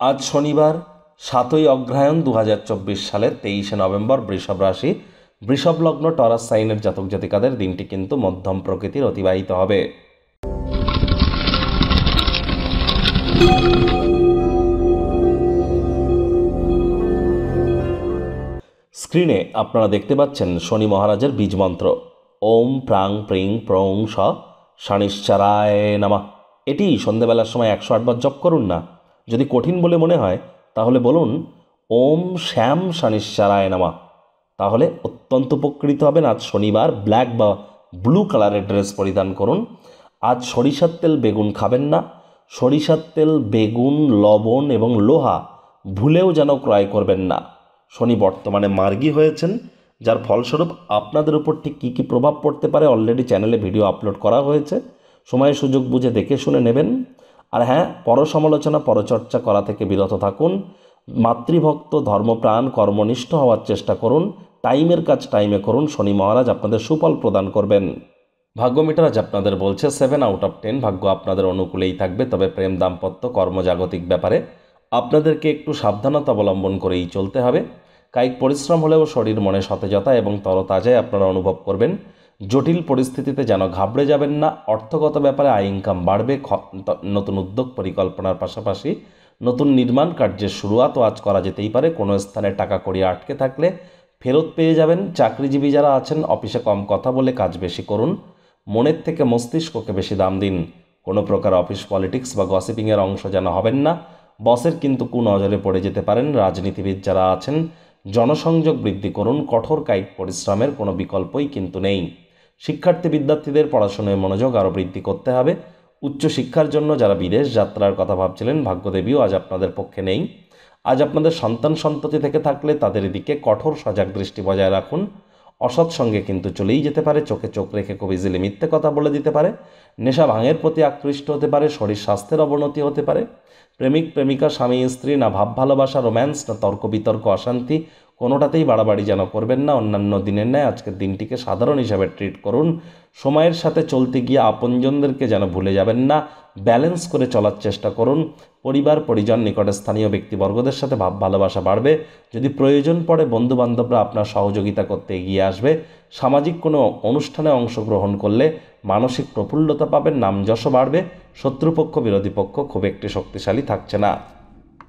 আজ শনিবার 7ই অগ্রহায়ণ 2024 সালের 23শে নভেম্বর বৃষভ রাশি বৃষভ লগ্ন টরাস সাইনের জাতক জাতিকাদের দিনটি কিন্তু মধ্যম প্রকৃতির অতিবাহিত হবে। স্ক্রিনে আপনারা দেখতে পাচ্ছেন শনি মহারাজের বীজ মন্ত্র ওম প্রাং প্রিং প্রং স শনিশ্চরায় নমঃ। এটি সন্ধেবেলার সময় 108 বার জপ করুন না। যদি কঠিন বলে মনে হয় তাহলে বলুন ওম শ্যাম শনিশ্চরায় নমঃ। তাহলে অত্যন্ত উপকৃত হবেন। আজ শনিবার ব্ল্যাক বা ব্লু কালারের ড্রেস পরিধান করুন। আজ সরিষার তেল বেগুন খাবেন না। সরিষার তেল বেগুন লবণ এবং লোহা ভুলেও যেন ক্রয় করবেন না। শনি বর্তমানে মার্গী হয়েছেন, যার ফলস্বরূপ আপনাদের উপর ঠিক কী কী প্রভাব পড়তে পারে অলরেডি চ্যানেলে ভিডিও আপলোড করা হয়েছে। সময় সুযোগ বুঝে দেখে শুনে নেবেন। আর হ্যাঁ, পরসমালোচনা পরচর্চা করা থেকে বিরত থাকুন। মাতৃভক্ত ধর্মপ্রাণ কর্মনিষ্ঠ হওয়ার চেষ্টা করুন। টাইমের কাজ টাইমে করুন। শনি মহারাজ আপনাদের সুফল প্রদান করবেন। ভাগ্য মিটার আজ আপনাদের বলছে 7/10। ভাগ্য আপনাদের অনুকূলেই থাকবে, তবে প্রেম দাম্পত্য কর্মজাগতিক ব্যাপারে আপনাদেরকে একটু সাবধানতা অবলম্বন করেই চলতে হবে। কায়িক পরিশ্রম হলেও শরীর মনে সতেজতা এবং তরতাজাই আপনারা অনুভব করবেন। জটিল পরিস্থিতিতে যেন ঘাবড়ে যাবেন না। অর্থগত ব্যাপারে আয় ইনকাম বাড়বে। নতুন উদ্যোগ পরিকল্পনার পাশাপাশি নতুন নির্মাণ কার্যের শুরুয়াতও আজ করা যেতেই পারে। কোনো স্থানে টাকা কড়ি আটকে থাকলে ফেরত পেয়ে যাবেন। চাকরিজীবী যারা আছেন অফিসে কম কথা বলে কাজ বেশি করুন। মনের থেকে মস্তিষ্ককে বেশি দাম দিন। কোনো প্রকার অফিস পলিটিক্স বা গসিপিংয়ের অংশ যেন হবেন না। বসের কিন্তু কুনজরে পড়ে যেতে পারেন। রাজনীতিবিদ যারা আছেন জনসংযোগ বৃদ্ধি করুন। কঠোর কায়িক পরিশ্রমের কোনো বিকল্পই কিন্তু নেই। শিক্ষার্থী বিদ্যার্থীদের পড়াশোনায় মনোযোগ আরও বৃদ্ধি করতে হবে। উচ্চশিক্ষার জন্য যারা বিদেশ যাত্রার কথা ভাবছিলেন ভাগ্যদেবীও আজ আপনাদের পক্ষে নেই। আজ আপনাদের সন্তান সন্ততি থেকে থাকলে তাদের দিকে কঠোর সজাগ দৃষ্টি বজায় রাখুন। অসৎ সঙ্গে কিন্তু চলেই যেতে পারে। চোখে চোখ রেখে খুব ইজিলি মিথ্যে কথা বলে দিতে পারে। নেশা ভাঙের প্রতি আকৃষ্ট হতে পারে। শরীর স্বাস্থ্যের অবনতি হতে পারে। প্রেমিক প্রেমিকা স্বামী স্ত্রী না ভাব ভালোবাসা রোম্যান্স না তর্ক বিতর্ক অশান্তি কোনোটাতেই বাড়াবাড়ি যেন করবেন না। অন্যান্য দিনের ন্যায় আজকের দিনটিকে সাধারণ হিসাবে ট্রিট করুন। সময়ের সাথে চলতে গিয়ে আপনজনদেরকে যেন ভুলে যাবেন না। ব্যালেন্স করে চলার চেষ্টা করুন। পরিবার পরিজন নিকটে স্থানীয় ব্যক্তিবর্গদের সাথে ভাব ভালোবাসা বাড়বে। যদি প্রয়োজন পড়ে বন্ধুবান্ধবরা আপনার সহযোগিতা করতে এগিয়ে আসবে। সামাজিক কোনো অনুষ্ঠানে অংশগ্রহণ করলে মানসিক প্রফুল্লতা পাবেন। নামযশও বাড়বে। শত্রুপক্ষ বিরোধী পক্ষ খুব একটি শক্তিশালী থাকছে না।